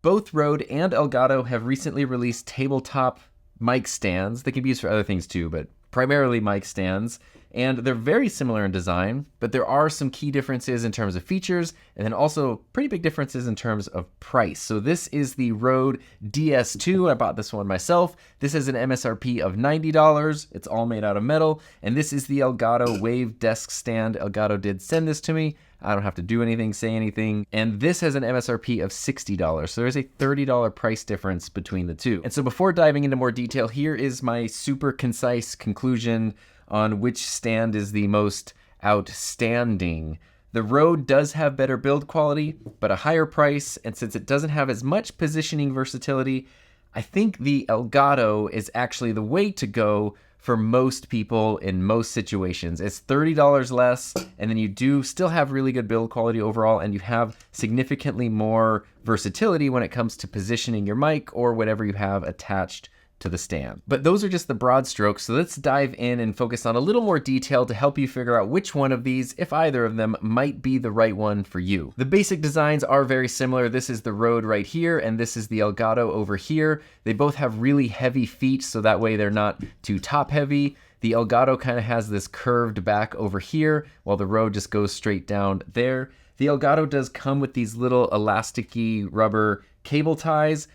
Both Rode and Elgato have recently released tabletop mic stands. They can be used for other things too, but primarily mic stands. And they're very similar in design, but there are some key differences in terms of features, and then also pretty big differences in terms of price. So this is the Rode DS2. I bought this one myself. This has an MSRP of $90. It's all made out of metal. And this is the Elgato Wave Desk Stand. Elgato did send this to me. I don't have to do anything, say anything. And this has an MSRP of $60. So there's a $30 price difference between the two. And so before diving into more detail, here is my super concise conclusion on which stand is the most outstanding. The Rode does have better build quality, but a higher price, and since it doesn't have as much positioning versatility, I think the Elgato is actually the way to go for most people in most situations. It's $30 less, and then you do still have really good build quality overall, and you have significantly more versatility when it comes to positioning your mic or whatever you have attached to the stand. But those are just the broad strokes, so let's dive in and focus on a little more detail to help you figure out which one of these, if either of them, might be the right one for you. The basic designs are very similar. This is the Rode right here, and this is the Elgato over here. They both have really heavy feet, so that way they're not too top heavy. The Elgato kind of has this curved back over here, while the Rode just goes straight down there. The Elgato does come with these little elasticy rubber cable ties,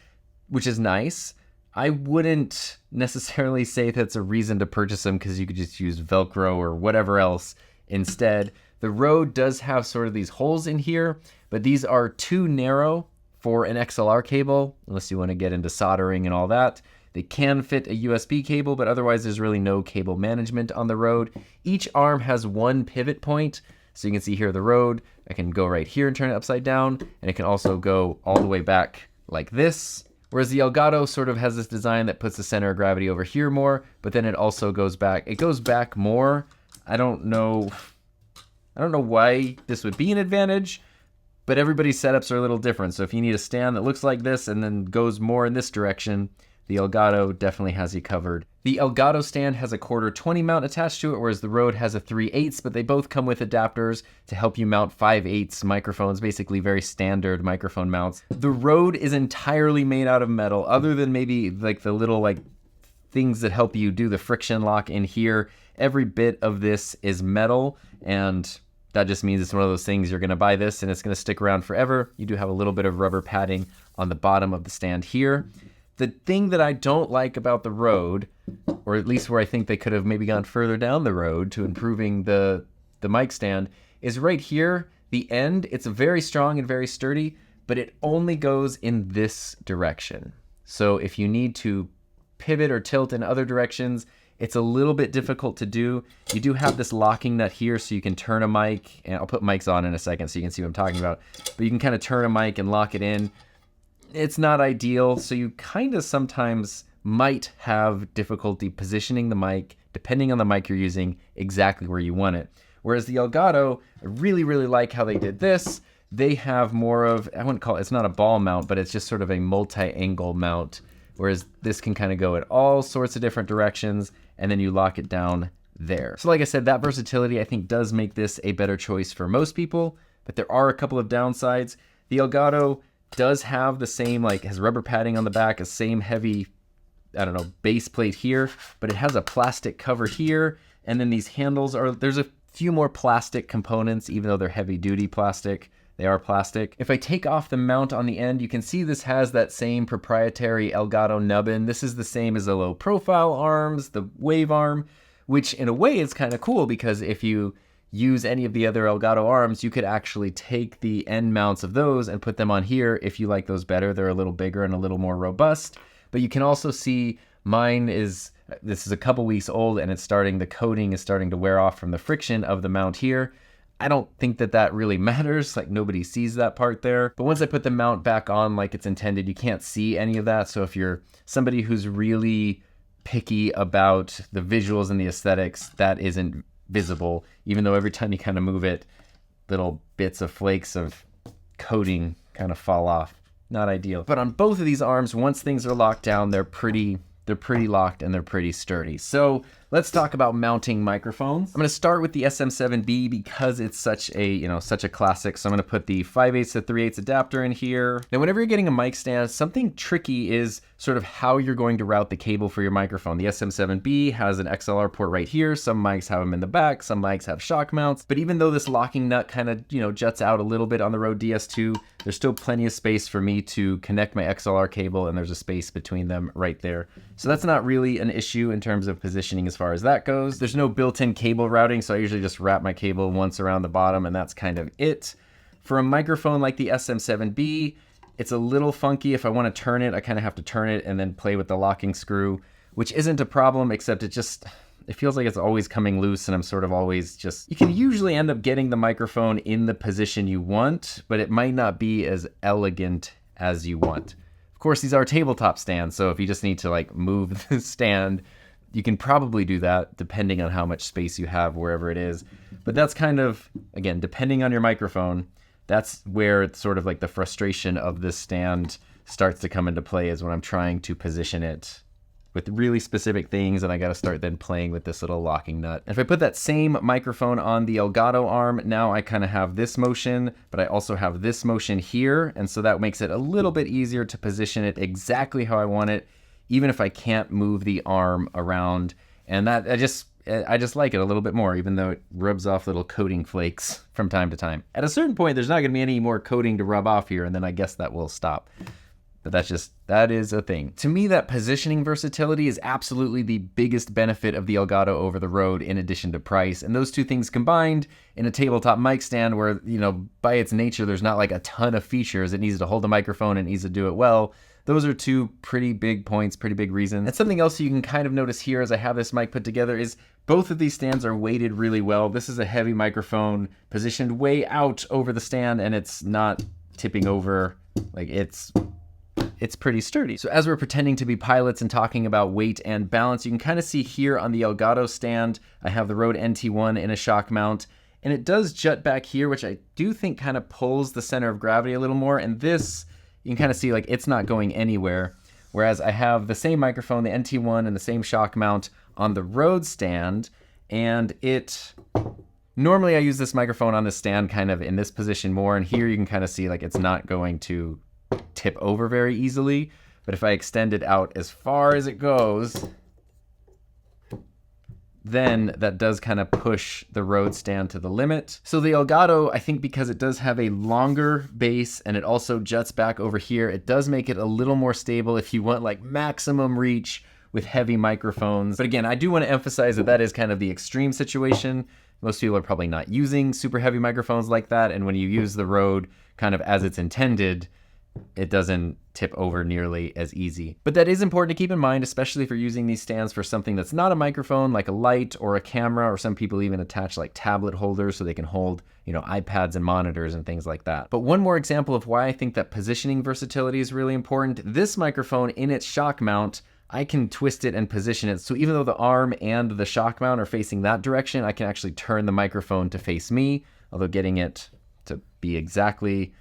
which is nice. I wouldn't necessarily say that's a reason to purchase them because you could just use Velcro or whatever else instead. The Rode does have sort of these holes in here, but these are too narrow for an XLR cable, unless you want to get into soldering and all that. They can fit a USB cable, but otherwise there's really no cable management on the Rode. Each arm has one pivot point. So you can see here the Rode, I can go right here and turn it upside down, and it can also go all the way back like this. Whereas the Elgato sort of has this design that puts the center of gravity over here more, but then it also goes back. It goes back more. I don't know why this would be an advantage, but everybody's setups are a little different. So if you need a stand that looks like this and then goes more in this direction, the Elgato definitely has you covered. The Elgato stand has a 1/4-20 mount attached to it, whereas the Rode has a 3/8, but they both come with adapters to help you mount 5/8 microphones, basically very standard microphone mounts. The Rode is entirely made out of metal, other than maybe like the little things that help you do the friction lock in here. Every bit of this is metal, and that just means it's one of those things you're gonna buy this and it's gonna stick around forever. You do have a little bit of rubber padding on the bottom of the stand here. The thing that I don't like about the Rode, or at least where I think they could have maybe gone further down the road to improving the mic stand, is right here, the end. It's very strong and very sturdy, but it only goes in this direction. So if you need to pivot or tilt in other directions, it's a little bit difficult to do. You do have this locking nut here so you can turn a mic, and I'll put mics on in a second so you can see what I'm talking about, but you can kind of turn a mic and lock it in. It's not ideal, so you kind of sometimes might have difficulty positioning the mic, depending on the mic you're using, exactly where you want it. Whereas the Elgato, I really, really like how they did this. They have more of, I wouldn't call it, it's not a ball mount, but it's just sort of a multi-angle mount, whereas this can kind of go in all sorts of different directions, and then you lock it down there. So like I said, that versatility I think does make this a better choice for most people, but there are a couple of downsides. The Elgato does have the same, has rubber padding on the back, a same heavy, base plate here, but it has a plastic cover here, and then these handles there's a few more plastic components, even though they're heavy duty plastic, they are plastic. If I take off the mount on the end, you can see this has that same proprietary Elgato nubbin. This is the same as the low profile arms, the wave arm, which in a way is kind of cool because if you use any of the other Elgato arms, you could actually take the end mounts of those and put them on here if you like those better. They're a little bigger and a little more robust. But you can also see this is a couple weeks old and the coating is starting to wear off from the friction of the mount here. I don't think that really matters, nobody sees that part there. But once I put the mount back on like it's intended, you can't see any of that. So if you're somebody who's really picky about the visuals and the aesthetics, that isn't visible, even though every time you kind of move it, little bits of flakes of coating kind of fall off. Not ideal. But on both of these arms, once things are locked down, they're pretty locked and they're pretty sturdy. So Let's talk about mounting microphones. I'm gonna start with the SM7B because it's such a classic. So I'm gonna put the 5/8 to 3/8 adapter in here. Now, whenever you're getting a mic stand, something tricky is sort of how you're going to route the cable for your microphone. The SM7B has an XLR port right here. Some mics have them in the back, some mics have shock mounts. But even though this locking nut kind of, juts out a little bit on the Rode DS2, there's still plenty of space for me to connect my XLR cable, and there's a space between them right there. So that's not really an issue in terms of positioning as far as that goes. There's no built-in cable routing, so I usually just wrap my cable once around the bottom, and that's kind of it. For a microphone like the SM7B, it's a little funky. If I want to turn it, I kind of have to turn it and then play with the locking screw, which isn't a problem, except it feels like it's always coming loose, and I'm sort of always you can usually end up getting the microphone in the position you want, but it might not be as elegant as you want. Of course, these are tabletop stands, so if you just need to move the stand, you can probably do that depending on how much space you have wherever it is. But that's kind of, again, depending on your microphone, that's where it's sort of like the frustration of this stand starts to come into play, is when I'm trying to position it with really specific things, and I gotta start then playing with this little locking nut. And if I put that same microphone on the Elgato arm, now I kind of have this motion, but I also have this motion here, and so that makes it a little bit easier to position it exactly how I want it, even if I can't move the arm around. And that I just like it a little bit more, even though it rubs off little coating flakes from time to time. At a certain point, there's not gonna be any more coating to rub off here, and then I guess that will stop. But that is a thing. To me, that positioning versatility is absolutely the biggest benefit of the Elgato over the Rode, in addition to price. And those two things combined in a tabletop mic stand where, by its nature, there's not a ton of features. It needs to hold the microphone and needs to do it well. Those are two pretty big points, pretty big reasons. And something else you can kind of notice here as I have this mic put together is both of these stands are weighted really well. This is a heavy microphone positioned way out over the stand, and it's not tipping over. It's pretty sturdy. So as we're pretending to be pilots and talking about weight and balance, you can kind of see here on the Elgato stand, I have the Rode NT1 in a shock mount, and it does jut back here, which I do think kind of pulls the center of gravity a little more. And this, you can kind of see it's not going anywhere. Whereas I have the same microphone, the NT1, and the same shock mount on the Rode stand, and normally I use this microphone on the stand kind of in this position more, and here you can kind of see it's not going to tip over very easily. But if I extend it out as far as it goes, then that does kind of push the Rode stand to the limit. So the Elgato, I think because it does have a longer base and it also juts back over here, it does make it a little more stable if you want maximum reach with heavy microphones. But again, I do want to emphasize that is kind of the extreme situation. Most people are probably not using super heavy microphones like that, and when you use the Rode kind of as it's intended, it doesn't tip over nearly as easy. But that is important to keep in mind, especially if you're using these stands for something that's not a microphone, like a light or a camera, or some people even attach tablet holders so they can hold, iPads and monitors and things like that. But one more example of why I think that positioning versatility is really important. This microphone in its shock mount, I can twist it and position it. So even though the arm and the shock mount are facing that direction, I can actually turn the microphone to face me, although getting it to be exactly,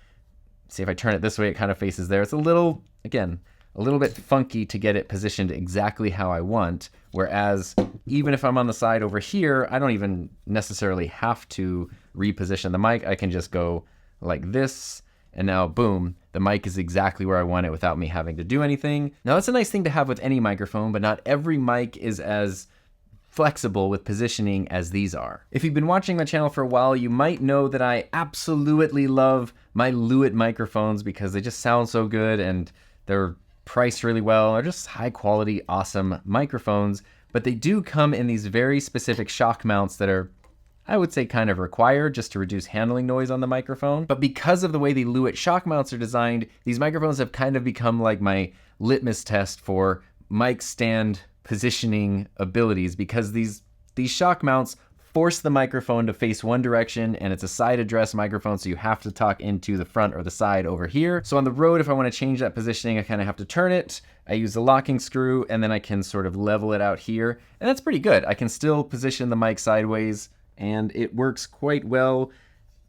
see if I turn it this way, it kind of faces there. It's a little bit funky to get it positioned exactly how I want. Whereas even if I'm on the side over here, I don't even necessarily have to reposition the mic. I can just go like this, and now boom, the mic is exactly where I want it without me having to do anything. Now that's a nice thing to have with any microphone, but not every mic is as flexible with positioning as these are. If you've been watching my channel for a while, you might know that I absolutely love my Lewitt microphones because they just sound so good and they're priced really well. They're just high quality, awesome microphones, but they do come in these very specific shock mounts that are, I would say, kind of required just to reduce handling noise on the microphone. But because of the way the Lewitt shock mounts are designed, these microphones have kind of become like my litmus test for mic stand positioning abilities, because these shock mounts force the microphone to face one direction, and it's a side address microphone, so you have to talk into the front or the side over here. So on the Rode, if I want to change that positioning, I kind of have to turn it. I use the locking screw, and then I can sort of level it out here, and that's pretty good. I can still position the mic sideways, and it works quite well.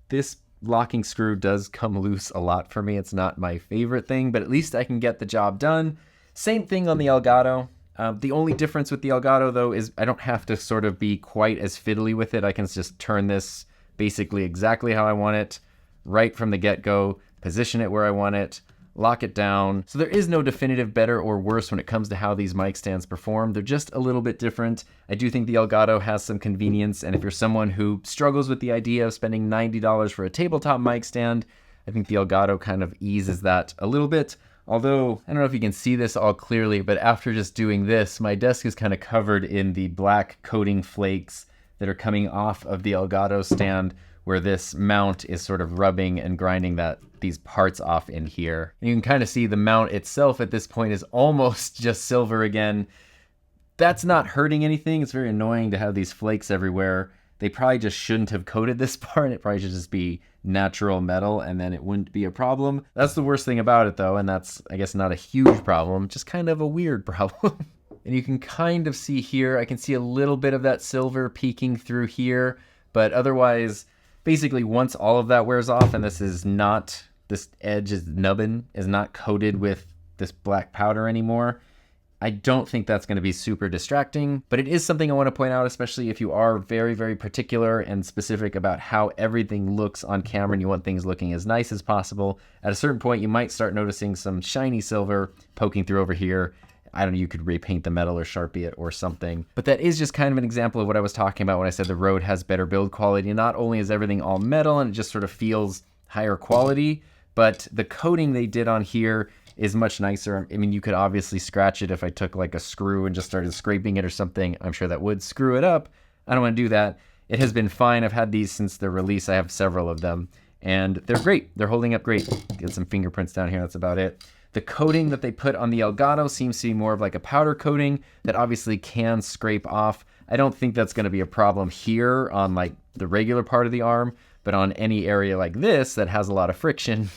This locking screw does come loose a lot for me. It's not my favorite thing, but at least I can get the job done. Same thing on the Elgato. The only difference with the Elgato, though, is I don't have to sort of be quite as fiddly with it. I can just turn this basically exactly how I want it right from the get-go, position it where I want it, lock it down. So there is no definitive better or worse when it comes to how these mic stands perform. They're just a little bit different. I do think the Elgato has some convenience, and if you're someone who struggles with the idea of spending $90 for a tabletop mic stand, I think the Elgato kind of eases that a little bit. Although, I don't know if you can see this all clearly, but after just doing this, my desk is kind of covered in the black coating flakes that are coming off of the Elgato stand, where this mount is sort of rubbing and grinding these parts off in here. And you can kind of see the mount itself at this point is almost just silver again. That's not hurting anything. It's very annoying to have these flakes everywhere. They probably just shouldn't have coated this part. It probably should just be natural metal, and then it wouldn't be a problem. That's the worst thing about it, though, and that's, I guess, not a huge problem, just kind of a weird problem. And you can kind of see here, I can see a little bit of that silver peeking through here, but otherwise, basically once all of that wears off and this edge is nubbin, is not coated with this black powder anymore, I don't think that's going to be super distracting, but it is something I want to point out, especially if you are very, very particular and specific about how everything looks on camera and you want things looking as nice as possible. At a certain point, you might start noticing some shiny silver poking through over here. I don't know, you could repaint the metal or Sharpie it or something. But that is just kind of an example of what I was talking about when I said the Rode has better build quality. Not only is everything all metal and it just sort of feels higher quality, but the coating they did on here is much nicer. I mean, you could obviously scratch it if I took like a screw and just started scraping it or something. I'm sure that would screw it up. I don't want to do that. It has been fine. I've had these since their release. I have several of them, and they're great. They're holding up great. Get some fingerprints down here. That's about it. The coating that they put on the Elgato seems to be more of like a powder coating that obviously can scrape off. I don't think that's going to be a problem here on like the regular part of the arm, but on any area like this that has a lot of friction,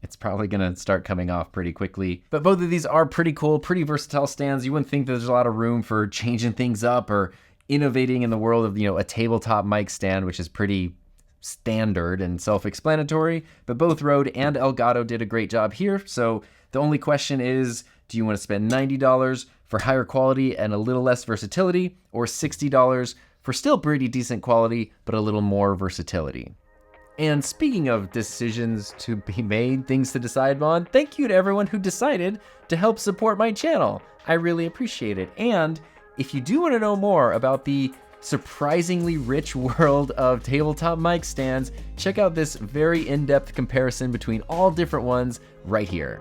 it's probably going to start coming off pretty quickly. But both of these are pretty cool, pretty versatile stands. You wouldn't think there's a lot of room for changing things up or innovating in the world of, a tabletop mic stand, which is pretty standard and self-explanatory. But both Rode and Elgato did a great job here. So the only question is, do you want to spend $90 for higher quality and a little less versatility, or $60 for still pretty decent quality, but a little more versatility? And speaking of decisions to be made, things to decide on, thank you to everyone who decided to help support my channel. I really appreciate it. And if you do want to know more about the surprisingly rich world of tabletop mic stands, check out this very in-depth comparison between all different ones right here.